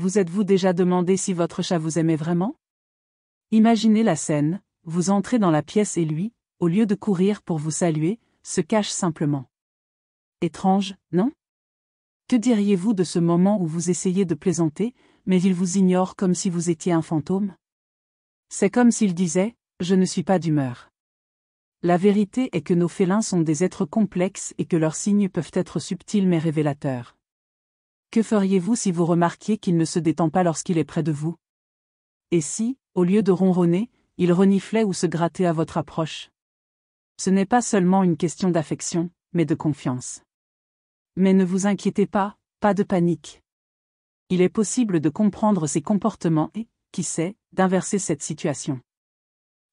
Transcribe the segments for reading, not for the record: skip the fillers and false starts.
Vous êtes-vous déjà demandé si votre chat vous aimait vraiment? Imaginez la scène, vous entrez dans la pièce et lui, au lieu de courir pour vous saluer, se cache simplement. Étrange, non? Que diriez-vous de ce moment où vous essayez de plaisanter, mais il vous ignore comme si vous étiez un fantôme? C'est comme s'il disait « Je ne suis pas d'humeur ». La vérité est que nos félins sont des êtres complexes et que leurs signes peuvent être subtils mais révélateurs. Que feriez-vous si vous remarquiez qu'il ne se détend pas lorsqu'il est près de vous? Et si, au lieu de ronronner, il reniflait ou se grattait à votre approche? Ce n'est pas seulement une question d'affection, mais de confiance. Mais ne vous inquiétez pas, pas de panique. Il est possible de comprendre ces comportements et, qui sait, d'inverser cette situation.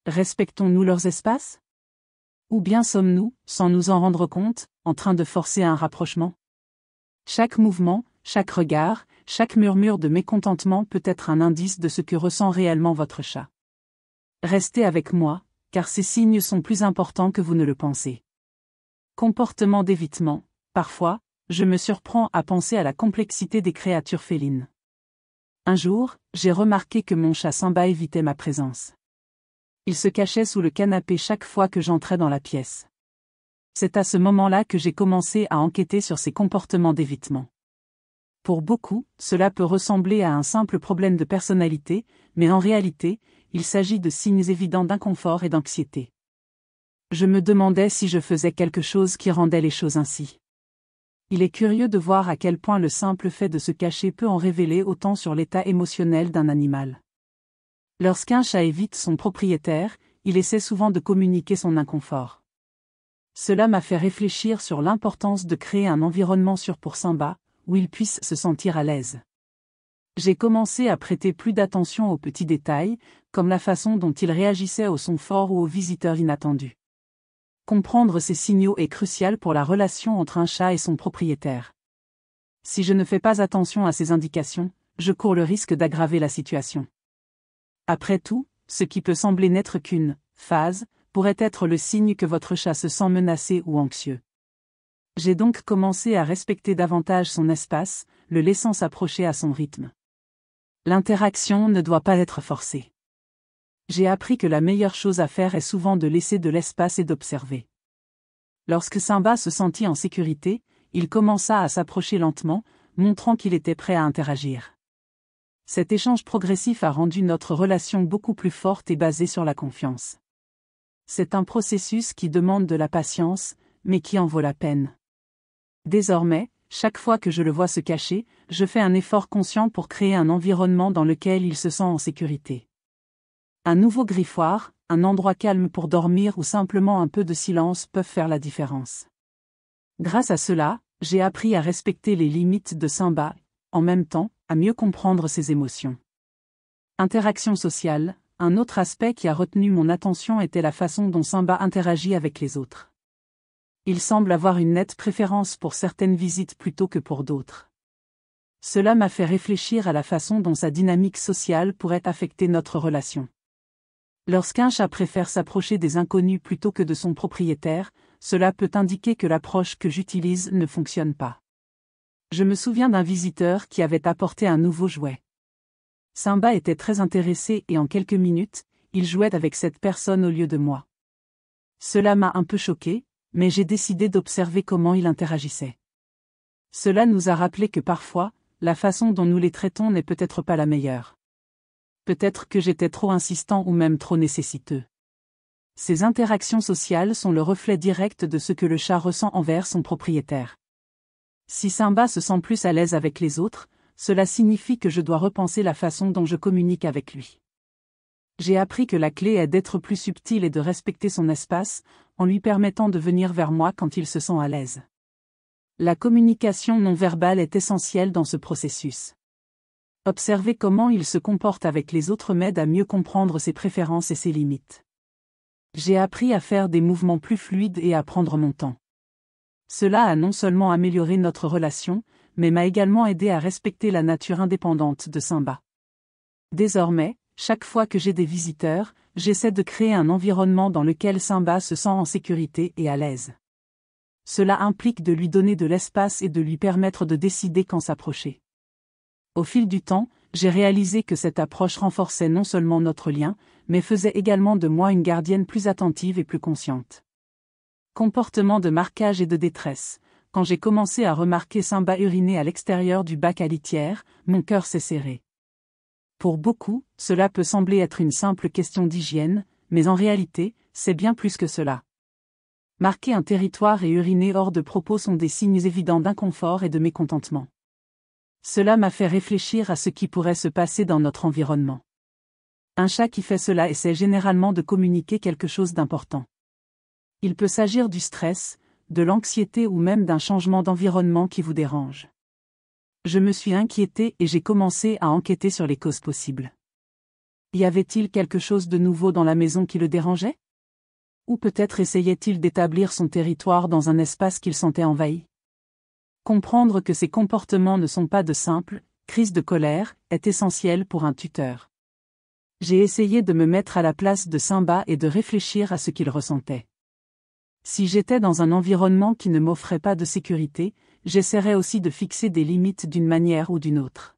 Respectons-nous leurs espaces? Ou bien sommes-nous, sans nous en rendre compte, en train de forcer un rapprochement? Chaque mouvement, chaque regard, chaque murmure de mécontentement peut être un indice de ce que ressent réellement votre chat. Restez avec moi, car ces signes sont plus importants que vous ne le pensez. Comportement d'évitement. Parfois, je me surprends à penser à la complexité des créatures félines. Un jour, j'ai remarqué que mon chat Simba évitait ma présence. Il se cachait sous le canapé chaque fois que j'entrais dans la pièce. C'est à ce moment-là que j'ai commencé à enquêter sur ses comportements d'évitement. Pour beaucoup, cela peut ressembler à un simple problème de personnalité, mais en réalité, il s'agit de signes évidents d'inconfort et d'anxiété. Je me demandais si je faisais quelque chose qui rendait les choses ainsi. Il est curieux de voir à quel point le simple fait de se cacher peut en révéler autant sur l'état émotionnel d'un animal. Lorsqu'un chat évite son propriétaire, il essaie souvent de communiquer son inconfort. Cela m'a fait réfléchir sur l'importance de créer un environnement sûr pour Simba, où il puisse se sentir à l'aise. J'ai commencé à prêter plus d'attention aux petits détails, comme la façon dont il réagissait aux sons forts ou aux visiteurs inattendus. Comprendre ces signaux est crucial pour la relation entre un chat et son propriétaire. Si je ne fais pas attention à ces indications, je cours le risque d'aggraver la situation. Après tout, ce qui peut sembler n'être qu'une phase, pourrait être le signe que votre chat se sent menacé ou anxieux. J'ai donc commencé à respecter davantage son espace, le laissant s'approcher à son rythme. L'interaction ne doit pas être forcée. J'ai appris que la meilleure chose à faire est souvent de laisser de l'espace et d'observer. Lorsque Simba se sentit en sécurité, il commença à s'approcher lentement, montrant qu'il était prêt à interagir. Cet échange progressif a rendu notre relation beaucoup plus forte et basée sur la confiance. C'est un processus qui demande de la patience, mais qui en vaut la peine. Désormais, chaque fois que je le vois se cacher, je fais un effort conscient pour créer un environnement dans lequel il se sent en sécurité. Un nouveau griffoir, un endroit calme pour dormir ou simplement un peu de silence peuvent faire la différence. Grâce à cela, j'ai appris à respecter les limites de Simba, en même temps, à mieux comprendre ses émotions. Interaction sociale, un autre aspect qui a retenu mon attention était la façon dont Simba interagit avec les autres. Il semble avoir une nette préférence pour certaines visites plutôt que pour d'autres. Cela m'a fait réfléchir à la façon dont sa dynamique sociale pourrait affecter notre relation. Lorsqu'un chat préfère s'approcher des inconnus plutôt que de son propriétaire, cela peut indiquer que l'approche que j'utilise ne fonctionne pas. Je me souviens d'un visiteur qui avait apporté un nouveau jouet. Simba était très intéressé et en quelques minutes, il jouait avec cette personne au lieu de moi. Cela m'a un peu choqué, mais j'ai décidé d'observer comment il interagissait. Cela nous a rappelé que parfois, la façon dont nous les traitons n'est peut-être pas la meilleure. Peut-être que j'étais trop insistant ou même trop nécessiteux. Ces interactions sociales sont le reflet direct de ce que le chat ressent envers son propriétaire. Si Simba se sent plus à l'aise avec les autres, cela signifie que je dois repenser la façon dont je communique avec lui. J'ai appris que la clé est d'être plus subtil et de respecter son espace, en lui permettant de venir vers moi quand il se sent à l'aise. La communication non verbale est essentielle dans ce processus. Observer comment il se comporte avec les autres m'aide à mieux comprendre ses préférences et ses limites. J'ai appris à faire des mouvements plus fluides et à prendre mon temps. Cela a non seulement amélioré notre relation, mais m'a également aidé à respecter la nature indépendante de Simba. Désormais, chaque fois que j'ai des visiteurs, j'essaie de créer un environnement dans lequel Simba se sent en sécurité et à l'aise. Cela implique de lui donner de l'espace et de lui permettre de décider quand s'approcher. Au fil du temps, j'ai réalisé que cette approche renforçait non seulement notre lien, mais faisait également de moi une gardienne plus attentive et plus consciente. Comportement de marquage et de détresse. Quand j'ai commencé à remarquer Simba uriner à l'extérieur du bac à litière, mon cœur s'est serré. Pour beaucoup, cela peut sembler être une simple question d'hygiène, mais en réalité, c'est bien plus que cela. Marquer un territoire et uriner hors de propos sont des signes évidents d'inconfort et de mécontentement. Cela m'a fait réfléchir à ce qui pourrait se passer dans notre environnement. Un chat qui fait cela essaie généralement de communiquer quelque chose d'important. Il peut s'agir du stress, de l'anxiété ou même d'un changement d'environnement qui vous dérange. Je me suis inquiétée et j'ai commencé à enquêter sur les causes possibles. Y avait-il quelque chose de nouveau dans la maison qui le dérangeait? Ou peut-être essayait-il d'établir son territoire dans un espace qu'il sentait envahi? Comprendre que ces comportements ne sont pas de simples crises de colère est essentiel pour un tuteur. J'ai essayé de me mettre à la place de Simba et de réfléchir à ce qu'il ressentait. Si j'étais dans un environnement qui ne m'offrait pas de sécurité, j'essaierais aussi de fixer des limites d'une manière ou d'une autre.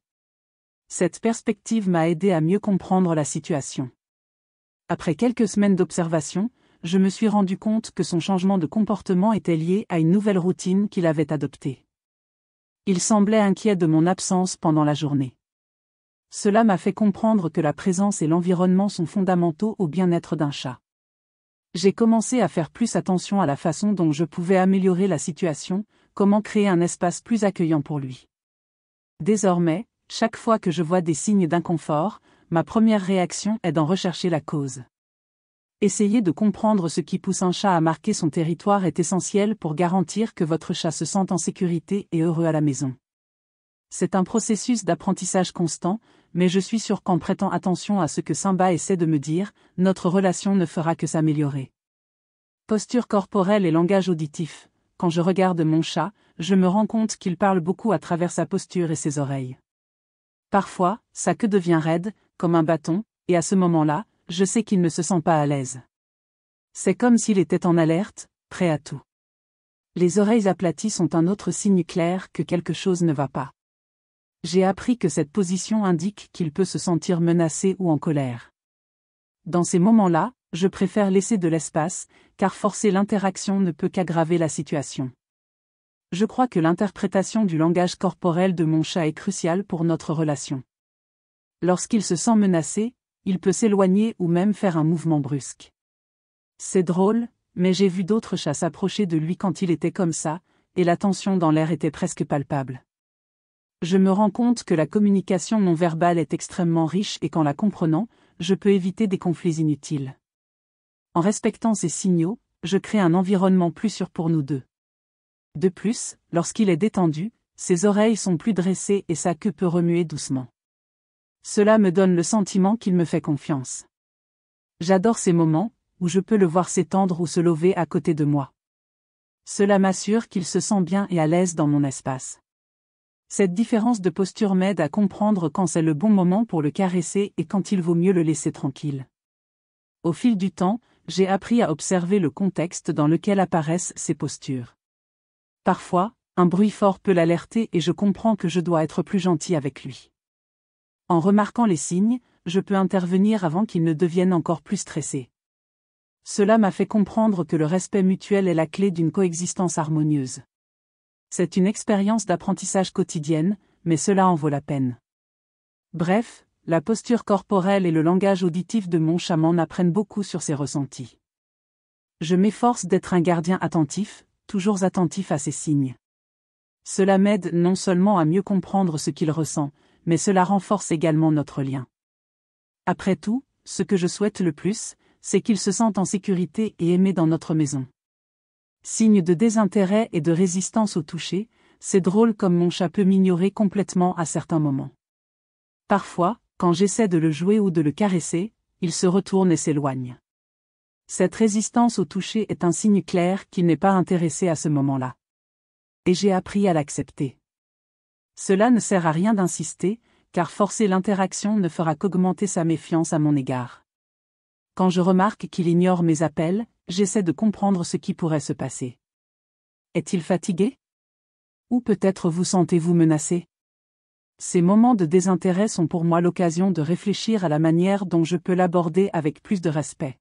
Cette perspective m'a aidé à mieux comprendre la situation. Après quelques semaines d'observation, je me suis rendu compte que son changement de comportement était lié à une nouvelle routine qu'il avait adoptée. Il semblait inquiet de mon absence pendant la journée. Cela m'a fait comprendre que la présence et l'environnement sont fondamentaux au bien-être d'un chat. J'ai commencé à faire plus attention à la façon dont je pouvais améliorer la situation, comment créer un espace plus accueillant pour lui. Désormais, chaque fois que je vois des signes d'inconfort, ma première réaction est d'en rechercher la cause. Essayer de comprendre ce qui pousse un chat à marquer son territoire est essentiel pour garantir que votre chat se sente en sécurité et heureux à la maison. C'est un processus d'apprentissage constant, mais je suis sûr qu'en prêtant attention à ce que Simba essaie de me dire, notre relation ne fera que s'améliorer. Posture corporelle et langage auditif. Quand je regarde mon chat, je me rends compte qu'il parle beaucoup à travers sa posture et ses oreilles. Parfois, sa queue devient raide, comme un bâton, et à ce moment-là, je sais qu'il ne se sent pas à l'aise. C'est comme s'il était en alerte, prêt à tout. Les oreilles aplaties sont un autre signe clair que quelque chose ne va pas. J'ai appris que cette position indique qu'il peut se sentir menacé ou en colère. Dans ces moments-là, je préfère laisser de l'espace, car forcer l'interaction ne peut qu'aggraver la situation. Je crois que l'interprétation du langage corporel de mon chat est cruciale pour notre relation. Lorsqu'il se sent menacé, il peut s'éloigner ou même faire un mouvement brusque. C'est drôle, mais j'ai vu d'autres chats s'approcher de lui quand il était comme ça, et la tension dans l'air était presque palpable. Je me rends compte que la communication non verbale est extrêmement riche et qu'en la comprenant, je peux éviter des conflits inutiles. En respectant ces signaux, je crée un environnement plus sûr pour nous deux. De plus, lorsqu'il est détendu, ses oreilles sont plus dressées et sa queue peut remuer doucement. Cela me donne le sentiment qu'il me fait confiance. J'adore ces moments, où je peux le voir s'étendre ou se lever à côté de moi. Cela m'assure qu'il se sent bien et à l'aise dans mon espace. Cette différence de posture m'aide à comprendre quand c'est le bon moment pour le caresser et quand il vaut mieux le laisser tranquille. Au fil du temps, j'ai appris à observer le contexte dans lequel apparaissent ces postures. Parfois, un bruit fort peut l'alerter et je comprends que je dois être plus gentil avec lui. En remarquant les signes, je peux intervenir avant qu'il ne devienne encore plus stressé. Cela m'a fait comprendre que le respect mutuel est la clé d'une coexistence harmonieuse. C'est une expérience d'apprentissage quotidienne, mais cela en vaut la peine. Bref, la posture corporelle et le langage auditif de mon chat m'en apprennent beaucoup sur ses ressentis. Je m'efforce d'être un gardien attentif, toujours attentif à ses signes. Cela m'aide non seulement à mieux comprendre ce qu'il ressent, mais cela renforce également notre lien. Après tout, ce que je souhaite le plus, c'est qu'il se sente en sécurité et aimé dans notre maison. Signe de désintérêt et de résistance au toucher, c'est drôle comme mon chat peut m'ignorer complètement à certains moments. Parfois, quand j'essaie de le jouer ou de le caresser, il se retourne et s'éloigne. Cette résistance au toucher est un signe clair qu'il n'est pas intéressé à ce moment-là. Et j'ai appris à l'accepter. Cela ne sert à rien d'insister, car forcer l'interaction ne fera qu'augmenter sa méfiance à mon égard. Quand je remarque qu'il ignore mes appels, j'essaie de comprendre ce qui pourrait se passer. Est-il fatigué? Ou peut-être vous sentez-vous menacé? Ces moments de désintérêt sont pour moi l'occasion de réfléchir à la manière dont je peux l'aborder avec plus de respect.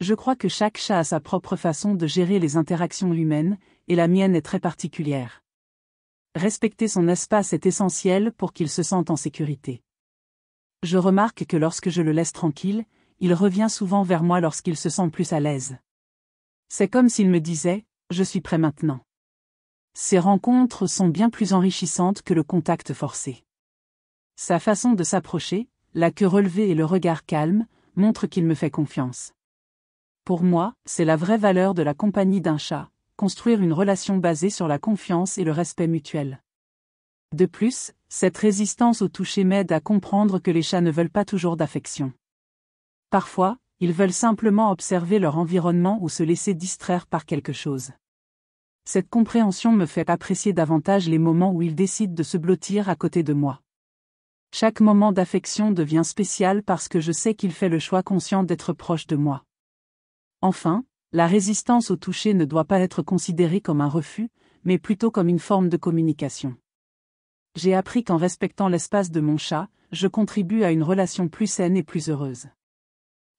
Je crois que chaque chat a sa propre façon de gérer les interactions humaines, et la mienne est très particulière. Respecter son espace est essentiel pour qu'il se sente en sécurité. Je remarque que lorsque je le laisse tranquille, il revient souvent vers moi lorsqu'il se sent plus à l'aise. C'est comme s'il me disait « Je suis prêt maintenant ». Ces rencontres sont bien plus enrichissantes que le contact forcé. Sa façon de s'approcher, la queue relevée et le regard calme, montrent qu'il me fait confiance. Pour moi, c'est la vraie valeur de la compagnie d'un chat, construire une relation basée sur la confiance et le respect mutuel. De plus, cette résistance au toucher m'aide à comprendre que les chats ne veulent pas toujours d'affection. Parfois, ils veulent simplement observer leur environnement ou se laisser distraire par quelque chose. Cette compréhension me fait apprécier davantage les moments où ils décident de se blottir à côté de moi. Chaque moment d'affection devient spécial parce que je sais qu'il fait le choix conscient d'être proche de moi. Enfin, la résistance au toucher ne doit pas être considérée comme un refus, mais plutôt comme une forme de communication. J'ai appris qu'en respectant l'espace de mon chat, je contribue à une relation plus saine et plus heureuse.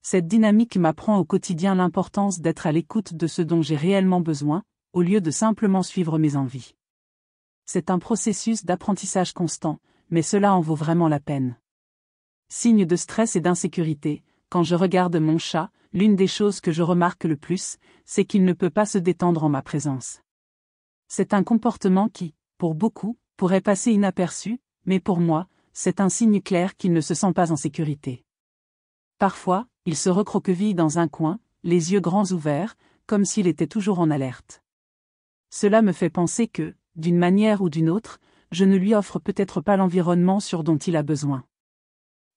Cette dynamique m'apprend au quotidien l'importance d'être à l'écoute de ce dont j'ai réellement besoin, au lieu de simplement suivre mes envies. C'est un processus d'apprentissage constant, mais cela en vaut vraiment la peine. Signe de stress et d'insécurité, quand je regarde mon chat, l'une des choses que je remarque le plus, c'est qu'il ne peut pas se détendre en ma présence. C'est un comportement qui, pour beaucoup, pourrait passer inaperçu, mais pour moi, c'est un signe clair qu'il ne se sent pas en sécurité. Parfois, il se recroqueville dans un coin, les yeux grands ouverts, comme s'il était toujours en alerte. Cela me fait penser que, d'une manière ou d'une autre, je ne lui offre peut-être pas l'environnement dont il a besoin.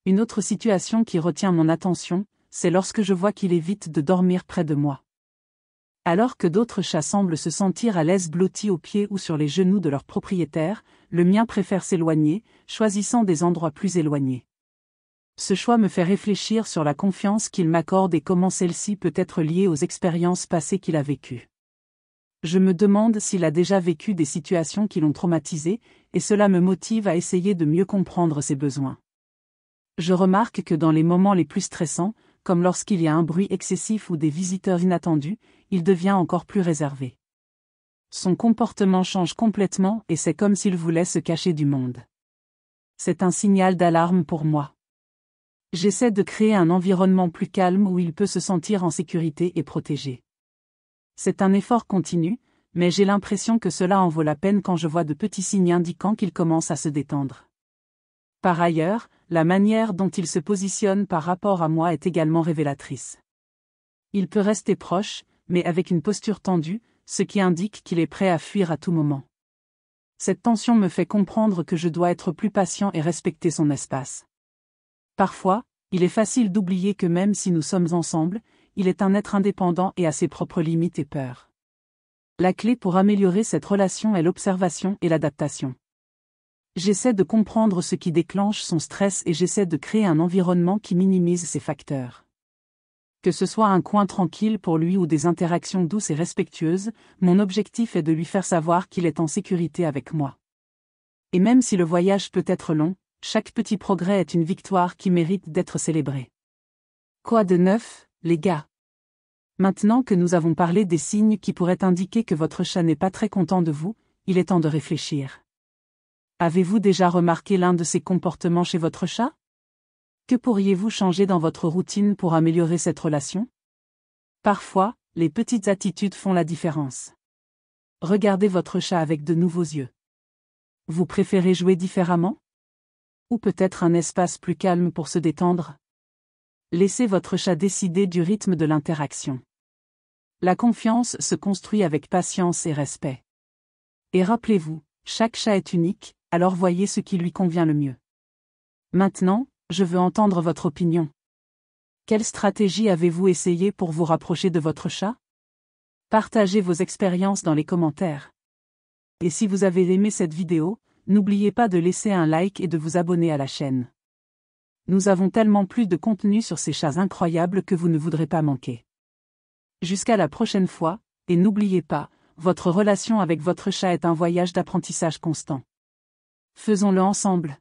Une autre situation qui retient mon attention, c'est lorsque je vois qu'il évite de dormir près de moi. Alors que d'autres chats semblent se sentir à l'aise blottis aux pieds ou sur les genoux de leur propriétaire, le mien préfère s'éloigner, choisissant des endroits plus éloignés. Ce choix me fait réfléchir sur la confiance qu'il m'accorde et comment celle-ci peut être liée aux expériences passées qu'il a vécues. Je me demande s'il a déjà vécu des situations qui l'ont traumatisé, et cela me motive à essayer de mieux comprendre ses besoins. Je remarque que dans les moments les plus stressants, comme lorsqu'il y a un bruit excessif ou des visiteurs inattendus, il devient encore plus réservé. Son comportement change complètement et c'est comme s'il voulait se cacher du monde. C'est un signal d'alarme pour moi. J'essaie de créer un environnement plus calme où il peut se sentir en sécurité et protégé. C'est un effort continu, mais j'ai l'impression que cela en vaut la peine quand je vois de petits signes indiquant qu'il commence à se détendre. Par ailleurs, la manière dont il se positionne par rapport à moi est également révélatrice. Il peut rester proche, mais avec une posture tendue, ce qui indique qu'il est prêt à fuir à tout moment. Cette tension me fait comprendre que je dois être plus patient et respecter son espace. Parfois, il est facile d'oublier que même si nous sommes ensemble, il est un être indépendant et a ses propres limites et peurs. La clé pour améliorer cette relation est l'observation et l'adaptation. J'essaie de comprendre ce qui déclenche son stress et j'essaie de créer un environnement qui minimise ces facteurs. Que ce soit un coin tranquille pour lui ou des interactions douces et respectueuses, mon objectif est de lui faire savoir qu'il est en sécurité avec moi. Et même si le voyage peut être long, chaque petit progrès est une victoire qui mérite d'être célébrée. Quoi de neuf, les gars? Maintenant que nous avons parlé des signes qui pourraient indiquer que votre chat n'est pas très content de vous, il est temps de réfléchir. Avez-vous déjà remarqué l'un de ces comportements chez votre chat? Que pourriez-vous changer dans votre routine pour améliorer cette relation? Parfois, les petites attitudes font la différence. Regardez votre chat avec de nouveaux yeux. Vous préférez jouer différemment? Ou peut-être un espace plus calme pour se détendre? Laissez votre chat décider du rythme de l'interaction. La confiance se construit avec patience et respect. Et rappelez-vous, chaque chat est unique, alors voyez ce qui lui convient le mieux. Maintenant, je veux entendre votre opinion. Quelle stratégie avez-vous essayé pour vous rapprocher de votre chat? Partagez vos expériences dans les commentaires. Et si vous avez aimé cette vidéo, n'oubliez pas de laisser un like et de vous abonner à la chaîne. Nous avons tellement plus de contenu sur ces chats incroyables que vous ne voudrez pas manquer. Jusqu'à la prochaine fois, et n'oubliez pas, votre relation avec votre chat est un voyage d'apprentissage constant. Faisons-le ensemble.